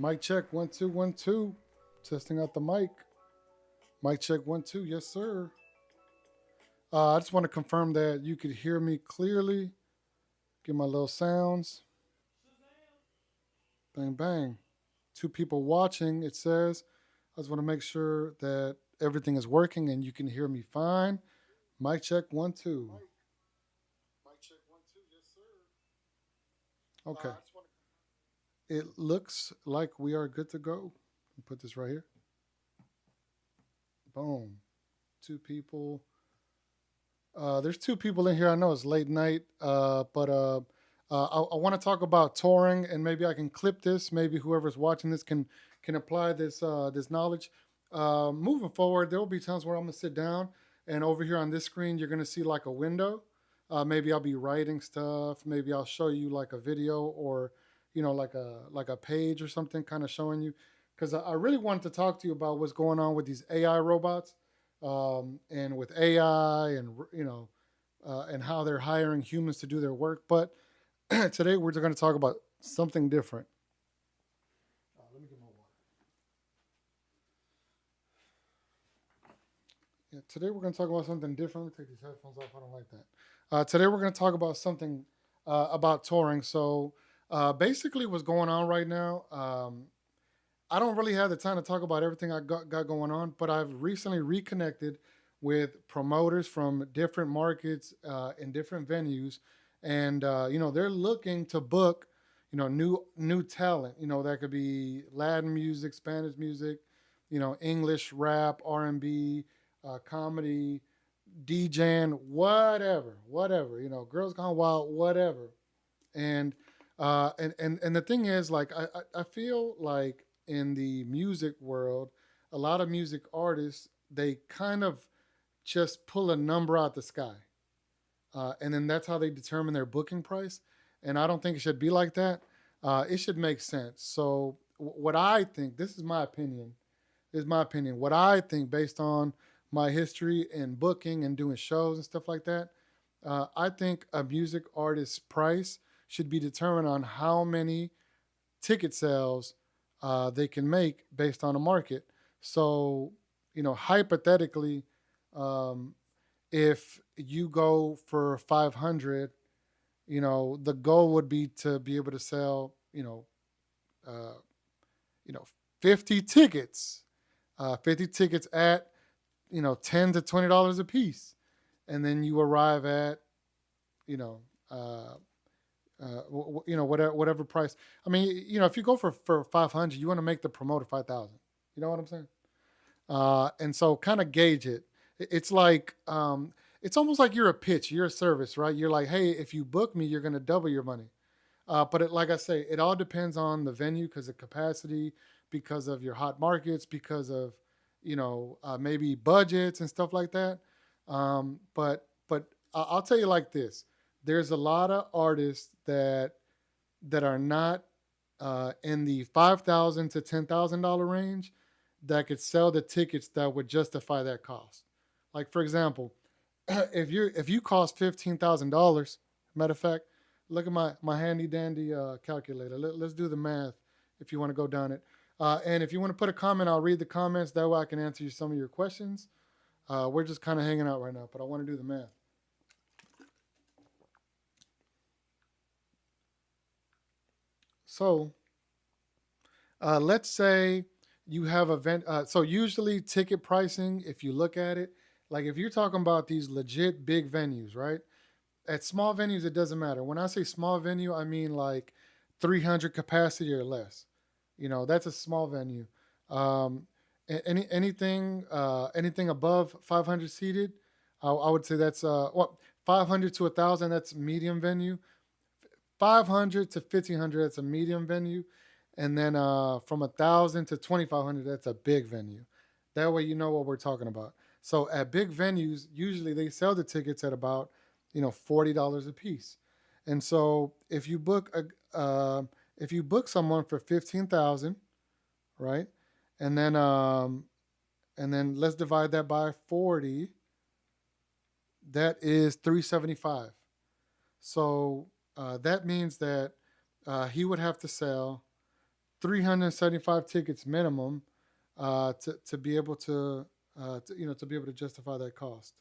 Mic check 1 2 1 2. Testing out the mic. Mic check 1 2. Yes, sir. I just want to confirm that you could hear me clearly. Get my little sounds. Bang bang. Two people watching. It says. I just want to make sure that everything is working and you can hear me fine. Mic check 1 2. Mic check 1 2. Yes, sir. Okay. It looks like we are good to go. Put this right here. Boom. Two people. There's two people in here. I know it's late night, but I want to talk about touring, and maybe I can clip this. Maybe whoever's watching this can apply this knowledge. Moving forward, there will be times where I'm gonna sit down, and over here on this screen, you're gonna see like a window. Maybe I'll be writing stuff. Maybe I'll show you like a video or like a page or something, kind of showing you. Because I really wanted to talk to you about what's going on with these AI robots and with AI and and how they're hiring humans to do their work. But today we're going to talk about something different. Let me get my water. Yeah, today we're going to talk about something different. Let me take these headphones off. I don't like that. Today we're going to talk about something about touring. So basically, what's going on right now. I don't really have the time to talk about everything I got going on, but I've recently reconnected with promoters from different markets and different venues, and they're looking to book new talent. That could be Latin music, Spanish music, English rap, R&B, comedy, DJing, whatever. Girls Gone Wild, whatever. And the thing is, like, I feel like in the music world, a lot of music artists, they kind of just pull a number out the sky, and then that's how they determine their booking price. And I don't think it should be like that. It should make sense. So what I think, this is my opinion. What I think based on my history in booking and doing shows and stuff like that, I think a music artist's price should be determined on how many ticket sales they can make based on the market. So, hypothetically, um, if you go for 500, the goal would be to be able to sell, uh, you know, 50 tickets, 50 tickets at, $10 to $20 a piece. And then you arrive at, you know, uh, whatever price. I mean, if you go for 500, you want to make the promoter 5,000. You know what I'm saying? And so kind of gauge it. It's like it's almost like you're a pitch, you're a service, right? You're like, hey, if you book me, you're going to double your money. Like I say, it all depends on the venue because of capacity, because of your hot markets, because of maybe budgets and stuff like that. But I'll tell you like this: there's a lot of artists that are not in the $5,000 to $10,000 range that could sell the tickets that would justify that cost. Like for example, if you cost $15,000, matter of fact, look at my handy dandy calculator. Let's do the math if you want to go down it. And if you want to put a comment, I'll read the comments. That way I can answer you some of your questions. We're just kind of hanging out right now, but I want to do the math. So let's say you have a event. So usually ticket pricing, if you look at it, like if you're talking about these legit big venues, right? At small venues, it doesn't matter. When I say small venue, I mean like 300 capacity or less. That's a small venue. Um, anything above 500 seated, I would say that's 500 to 1,000. That's medium venue. 500 to 1,500, that's a medium venue, and then from 1,000 to 2,500, that's a big venue. That way, you know what we're talking about. So at big venues, usually they sell the tickets at about $40 a piece. And so if you book someone for 15,000, right, and then let's divide that by 40. That is 375. So that means that he would have to sell 375 tickets minimum to be able to be able to justify that cost.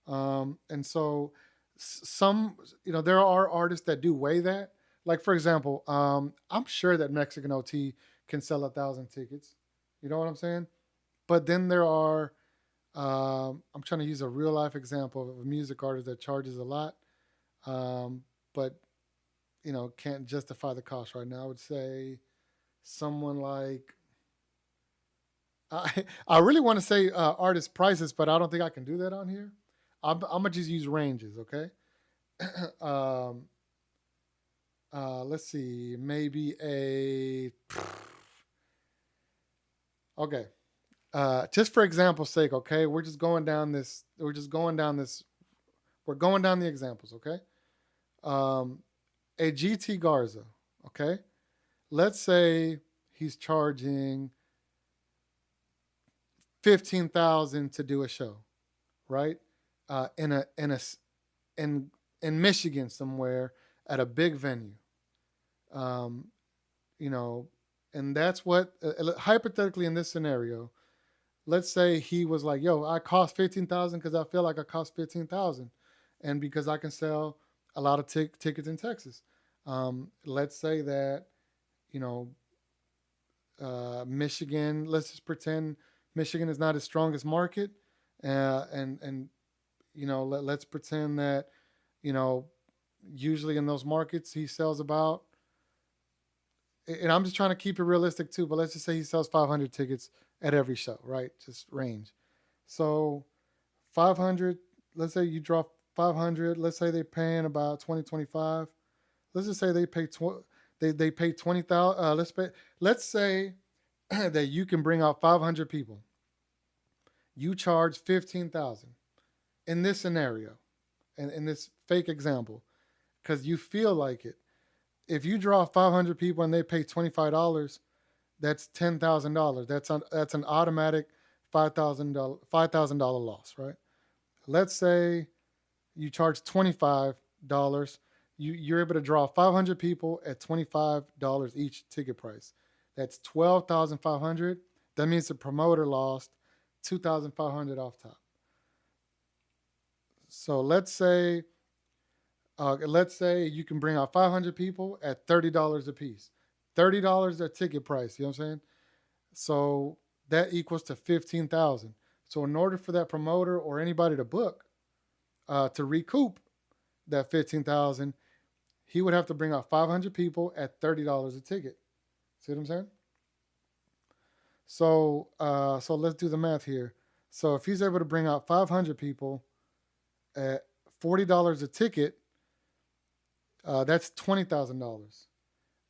And so some, there are artists that do weigh that. Like for example, I'm sure that Mexican OT can sell 1,000 tickets. You know what I'm saying? But then there are, I'm trying to use a real life example of a music artist that charges a lot, but can't justify the cost right now. I would say someone like I really want to say artist prices, but I don't think I can do that on here. I'm gonna just use ranges, okay? um, let's see, maybe a okay. Just for example's sake, okay, we're just going down this. We're just going down this. We're going down the examples, okay? Um, a GT Garza, okay. Let's say he's charging 15,000 to do a show, right? In in Michigan somewhere at a big venue. Um, you know, and that's what hypothetically in this scenario, let's say he was like, "Yo, I cost 15,000 because I feel like I cost 15,000, and because I can sell a lot of tickets in Texas." Let's say that you know Michigan. Let's just pretend Michigan is not his strongest market, and let's pretend that you know usually in those markets he sells about, and I'm just trying to keep it realistic too, but let's just say he sells 500 tickets at every show, right? Just range. So 500, let's say you draw 500, let's say they're paying about 20, 25. Let's just say they pay 20,000. Let's say that you can bring out 500 people. You charge 15,000 in this scenario, and in this fake example, because you feel like it. If you draw 500 people and they pay $25, that's $10,000. That's an automatic $5,000 loss, right? Let's say you charge $25. You're able to draw 500 people at $25 each ticket price. That's 12,500. That means the promoter lost 2,500 off top. So let's say you can bring out 500 people at $30 a piece. $30 a ticket price. You know what I'm saying? So that equals to 15,000. So in order for that promoter or anybody to book to recoup that 15,000, he would have to bring out 500 people at $30 a ticket. See what I'm saying? So let's do the math here. So if he's able to bring out 500 people at $40 a ticket, that's $20,000.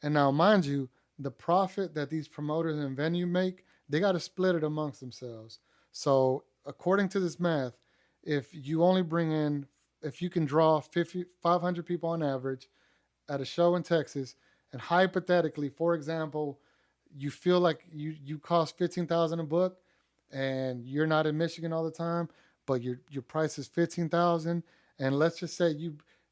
And now, mind you, the profit that these promoters and venue make, they got to split it amongst themselves. So according to this math, if you only bring in, if you can draw 500 people on average at a show in Texas, and hypothetically, for example, you feel like you cost 15,000 a book, and you're not in Michigan all the time, but your price is 15,000, and let's just say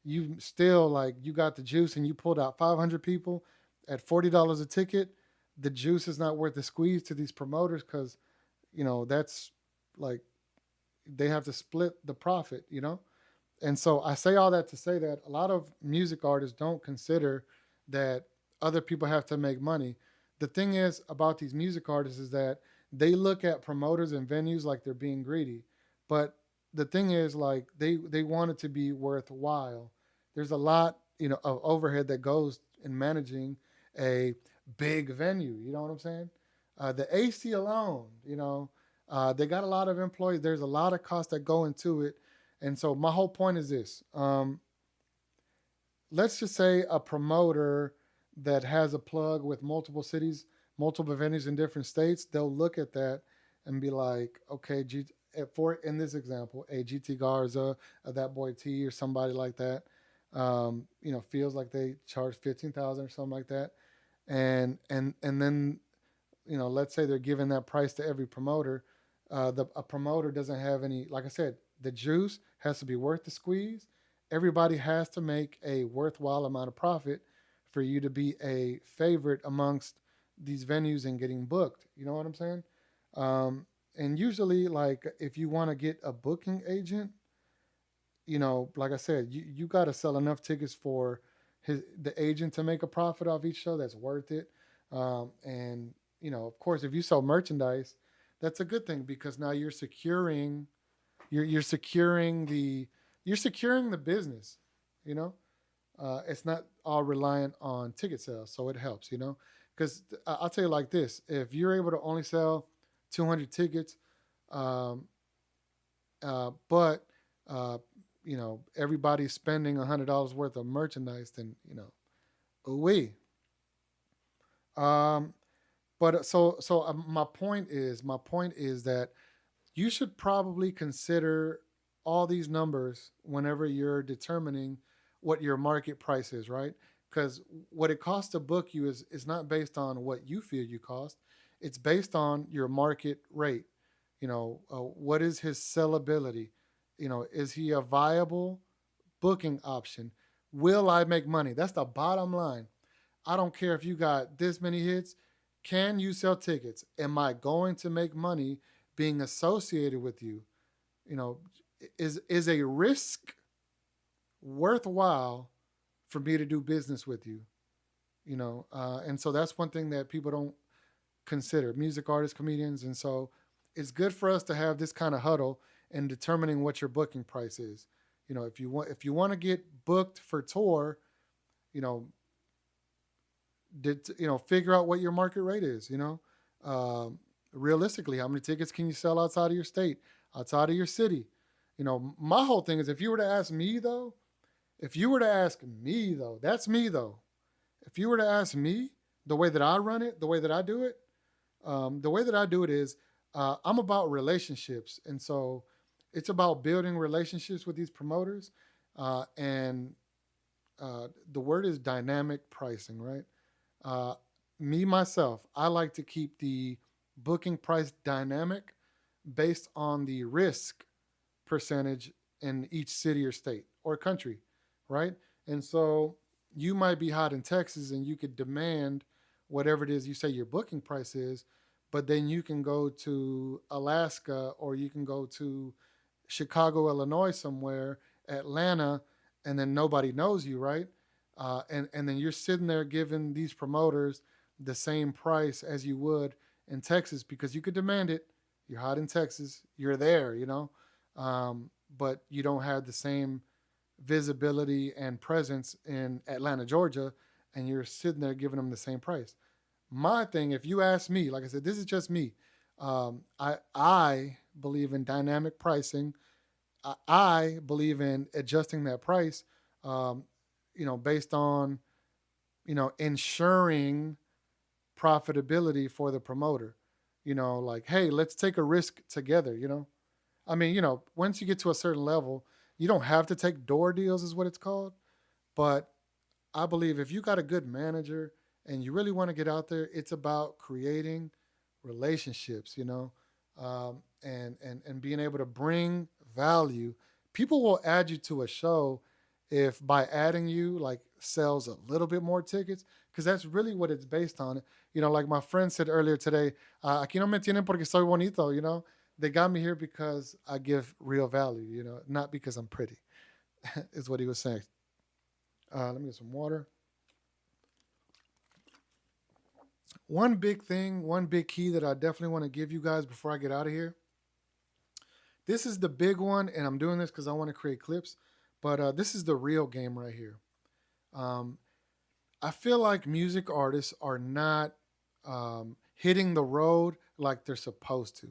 you still like you got the juice and you pulled out 500 people at $40 a ticket. The juice is not worth the squeeze to these promoters because that's like they have to split the profit. And so I say all that to say that a lot of music artists don't consider that other people have to make money. The thing is about these music artists is that they look at promoters and venues like they're being greedy. But the thing is like they want it to be worthwhile. There's a lot, of overhead that goes in managing a big venue. You know what I'm saying? The AC alone, they got a lot of employees. There's a lot of costs that go into it. And so my whole point is this. Let's just say a promoter that has a plug with multiple cities, multiple venues in different states, they'll look at that and be like, okay, for in this example, a GT Garza, that boy T, or somebody like that, feels like they charge 15,000 or something like that, and then let's say they're giving that price to every promoter. A promoter doesn't have any, like I said, the juice has to be worth the squeeze. Everybody has to make a worthwhile amount of profit for you to be a favorite amongst these venues and getting booked. You know what I'm saying? And usually, like if you want to get a booking agent, like I said, you got to sell enough tickets for the agent to make a profit off each show that's worth it. And of course, if you sell merchandise, that's a good thing because now you're securing the business. You know, it's not all reliant on ticket sales, so it helps. Because I'll tell you like this: if you're able to only sell 200 tickets, um, but uh, everybody's spending $100 worth of merchandise, then we. Um, but my point is that you should probably consider all these numbers whenever you're determining what your market price is, right? Because what it costs to book you is not based on what you feel you cost. It's based on your market rate. What is his sellability? Is he a viable booking option? Will I make money? That's the bottom line. I don't care if you got this many hits. Can you sell tickets? Am I going to make money being associated with you? You know, is a risk worthwhile for me to do business with you? And so that's one thing that people don't consider, music artists, comedians, and so it's good for us to have this kind of huddle in determining what your booking price is. If you want to get booked for tour, you know, figure out what your market rate is. Um, Realistically, how many tickets can you sell outside of your state, outside of your city? My whole thing is if you were to ask me though, that's me though. If you were to ask me the way that I run it, the way that I do it, the way that I do it is I'm about relationships, and so it's about building relationships with these promoters, and the word is dynamic pricing, right? Uh, Me myself, I like to keep the booking price dynamic based on the risk percentage in each city or state or country, right? And so you might be hot in Texas and you could demand whatever it is you say your booking price is, but then you can go to Alaska or you can go to Chicago, Illinois, somewhere, Atlanta, and then nobody knows you, right? And then you're sitting there giving these promoters the same price as you would in Texas because you could demand it. You're hot in Texas, you're there, but you don't have the same visibility and presence in Atlanta, Georgia, and you're sitting there giving them the same price. My thing, if you ask me, like I said, this is just me. I believe in dynamic pricing. I believe in adjusting that price, um, based on ensuring profitability for the promoter. Like, hey, let's take a risk together. I mean, once you get to a certain level, you don't have to take door deals, is what it's called. But I believe if you got a good manager and you really want to get out there, it's about creating relationships, and being able to bring value. People will add you to a show if by adding you like sells a little bit more tickets because that's really what it's based on. Like my friend said earlier today, aquí no me tienen porque soy bonito. They got me here because I give real value. Not because I'm pretty, is what he was saying. Let me get some water. One big key that I definitely want to give you guys before I get out of here. This is the big one, and I'm doing this because I want to create clips. But this is the real game right here. Um, I feel like music artists are not hitting the road like they're supposed to.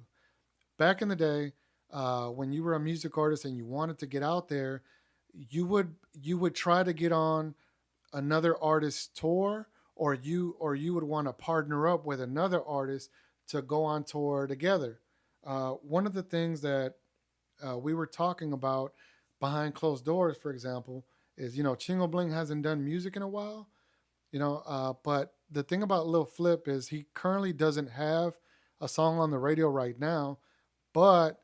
Back in the day, when you were a music artist and you wanted to get out there, you would try to get on another artist's tour, or you would want to partner up with another artist to go on tour together. One of the things that we were talking about behind closed doors, for example, is Chingo Bling hasn't done music in a while, but the thing about Lil Flip is he currently doesn't have a song on the radio right now, but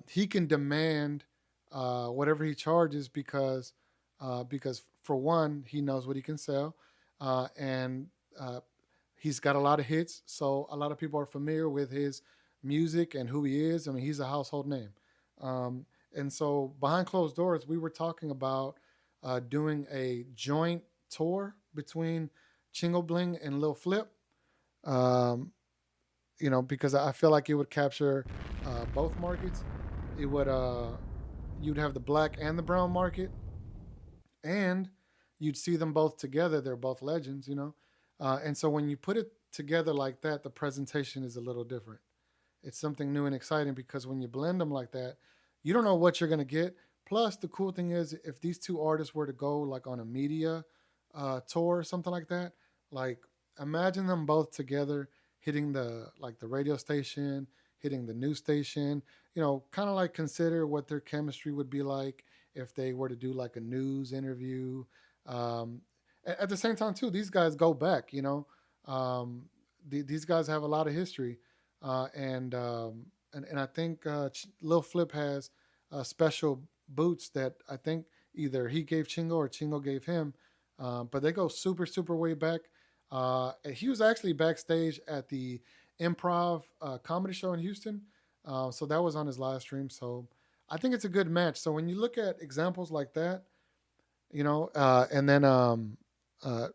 he can demand whatever he charges because for one he knows what he can sell, and uh, He's got a lot of hits, so a lot of people are familiar with his music and who he is. I mean, he's a household name. Um, and so behind closed doors, we were talking about doing a joint tour between Chingo Bling and Lil Flip. Um, because I feel like it would capture both markets. It would you'd have the black and the brown market, and you'd see them both together. They're both legends, and so when you put it together like that, the presentation is a little different. It's something new and exciting because when you blend them like that, you don't know what you're gonna get. Plus, the cool thing is, if these two artists were to go like on a media tour or something like that, like imagine them both together hitting the radio station, hitting the news station. Kind of like consider what their chemistry would be like if they were to do like a news interview. Um, at the same time, too, these guys go back. These guys have a lot of history, and I think Lil Flip has special boots that I think either he gave Chingo or Chingo gave him, but they go super super way back. He was actually backstage at the Improv comedy show in Houston, so that was on his live stream. So I think it's a good match. So when you look at examples like that, and then uh,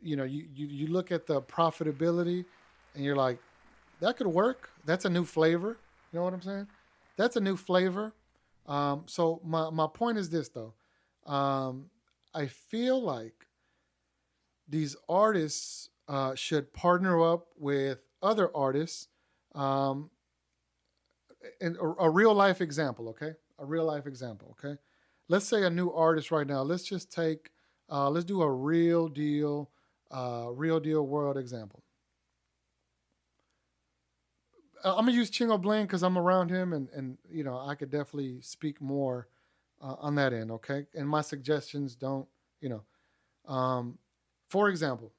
you look at the profitability, and you're like, that could work. That's a new flavor. You know what I'm saying? That's a new flavor. So my point is this though. Um, I feel like these artists should partner up with other artists. Um, and a real life example, okay? A real life example, okay? Let's say a new artist right now. Let's just take, let's do a real deal world example. I'm gonna use Chingo Bling because I'm around him, and I could definitely speak more on that end, okay? And my suggestions don't, you know, um, for example,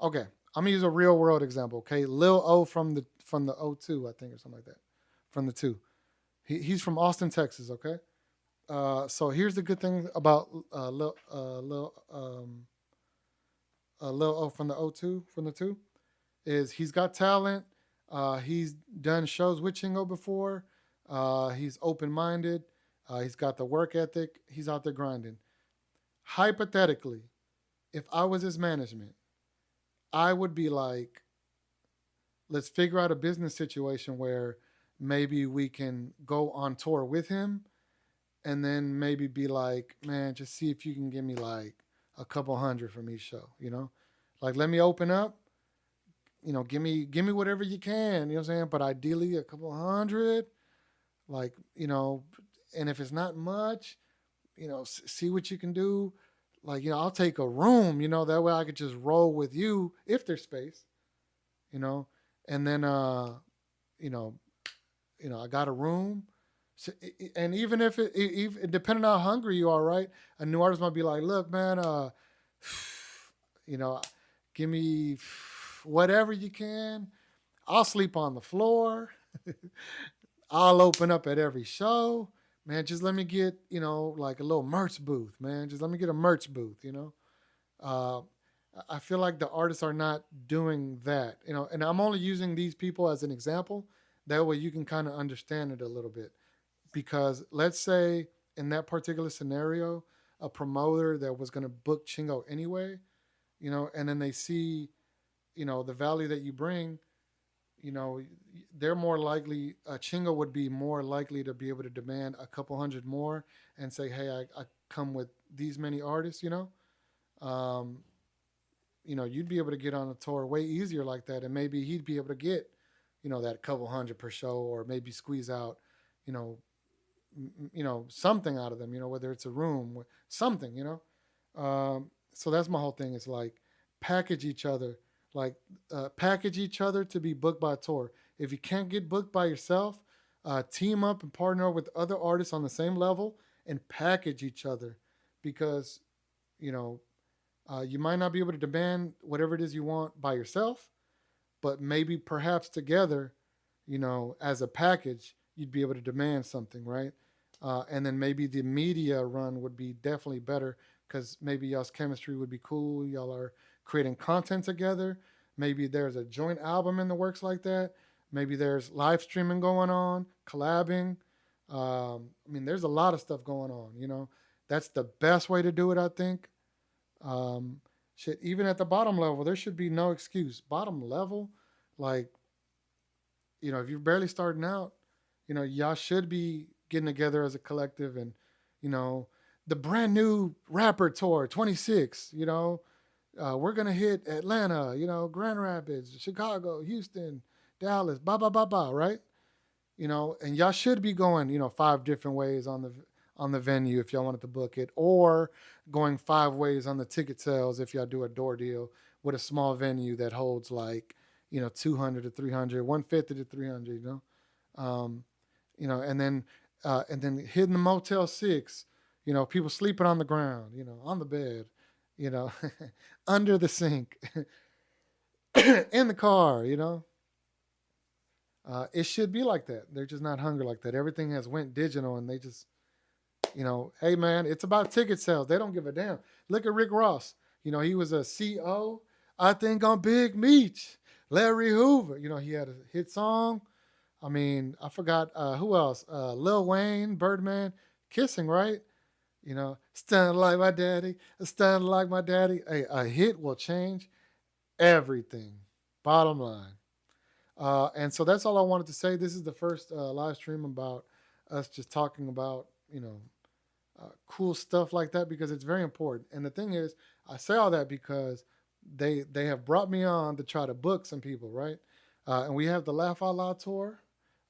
okay, I'm gonna use a real world example. Okay, Lil O from the O2, I think, or something like that, from the two. He's from Austin, Texas. Okay, so here's the good thing about Lil O from the O2 from the two is he's got talent. He's done shows with Chingo before. He's open minded. He's got the work ethic. He's out there grinding. Hypothetically, if I was his management, I would be like, let's figure out a business situation where maybe we can go on tour with him, and then maybe be like, man, just see if you can give me like a couple hundred from each show, Like let me open up, give me whatever you can, you know what I'm saying? But ideally a couple hundred, like, and if it's not much, see what you can do. Like, I'll take a room, that way I could just roll with you if there's space, you know, and then you know, I got a room. So, and even if even depending on how hungry you are, right? A new artist might be like, "Look, man, you know, give me whatever you can. I'll sleep on the floor. I'll open up at every show, man. Just let me get, like a little merch booth, man. Just let me get a merch booth. Uh, I feel like the artists are not doing that, and I'm only using these people as an example. That way you can kind of understand it a little bit. Because let's say in that particular scenario, a promoter that was going to book Chingo anyway, and then they see, the value that you bring, you know, they're more likely, Chingo would be more likely to be able to demand a couple hundred more and say, hey, I come with these many artists, um, you'd be able to get on a tour way easier like that. And maybe he'd be able to get, that couple hundred per show, or maybe squeeze out, you know, something out of them, whether it's a room, something, so that's my whole thing. Is like package each other, like package each other to be booked by a tour. If you can't get booked by yourself, team up and partner with other artists on the same level and package each other, because you know you might not be able to demand whatever it is you want by yourself, but maybe perhaps together, as a package, you'd be able to demand something, right? And then maybe the media run would be definitely better because maybe y'all's chemistry would be cool. Y'all are creating content together. Maybe there's a joint album in the works like that. Maybe there's live streaming going on, collabing. I mean, there's a lot of stuff going on. That's the best way to do it, I think. Um, Shit, even at the bottom level, there should be no excuse. Bottom level, like, if you're barely starting out, y'all should be getting together as a collective and, you know, the brand new rapper tour, 26, we're going to hit Atlanta, Grand Rapids, Chicago, Houston, Dallas, blah, blah, blah, blah, right? And y'all should be going, 5 different ways on the venue if y'all wanted to book it, or going 5 ways on the ticket sales if y'all do a door deal with a small venue that holds like 200 to 300, 150 to 300, um, and then hitting the Motel 6, people sleeping on the ground, on the bed, you know, under the sink, in the car, it should be like that. They're just not hungry like that. Everything has went digital, and they just, hey man, it's about ticket sales. They don't give a damn. Look at Rick Ross. He was a CO, I think, on Big Meech. Larry Hoover. He had a hit song. I mean, I forgot who else. Lil Wayne, Birdman, Kissing, right? Stunned like my daddy, stunned like my daddy. A hit will change everything. Bottom line. And so that's all I wanted to say. This is the first live stream about us just talking about, cool stuff like that, because it's very important. And the thing is, I say all that because they have brought me on to try to book some people, right? And we have the Laugh Out Loud tour,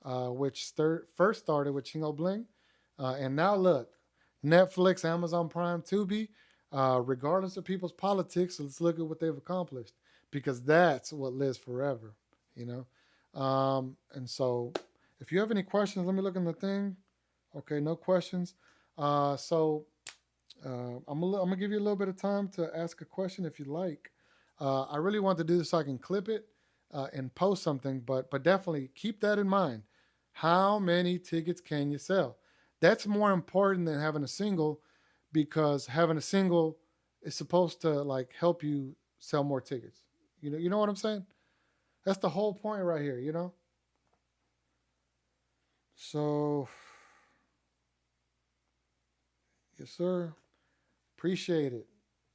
which first started with Chingo Bling. And now look, Netflix, Amazon Prime, Tubi, regardless of people's politics, let's look at what they've accomplished, because that's what lives forever, you know? And so if you have any questions, let me look in the thing. Okay, no questions. So I'm gonna give you a little bit of time to ask a question if you like. I really want to do this so I can clip it and post something, but definitely keep that in mind. How many tickets can you sell? That's more important than having a single, because having a single is supposed to like help you sell more tickets. You know what I'm saying? That's the whole point right here. So, yes, sir. Appreciate it.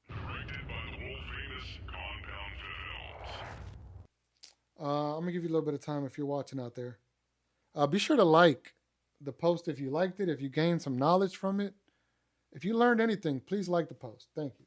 Directed by the world famous Compound Films. I'm gonna give you a little bit of time if you're watching out there. Be sure to like the post if you liked it, if you gained some knowledge from it. If you learned anything, please like the post. Thank you.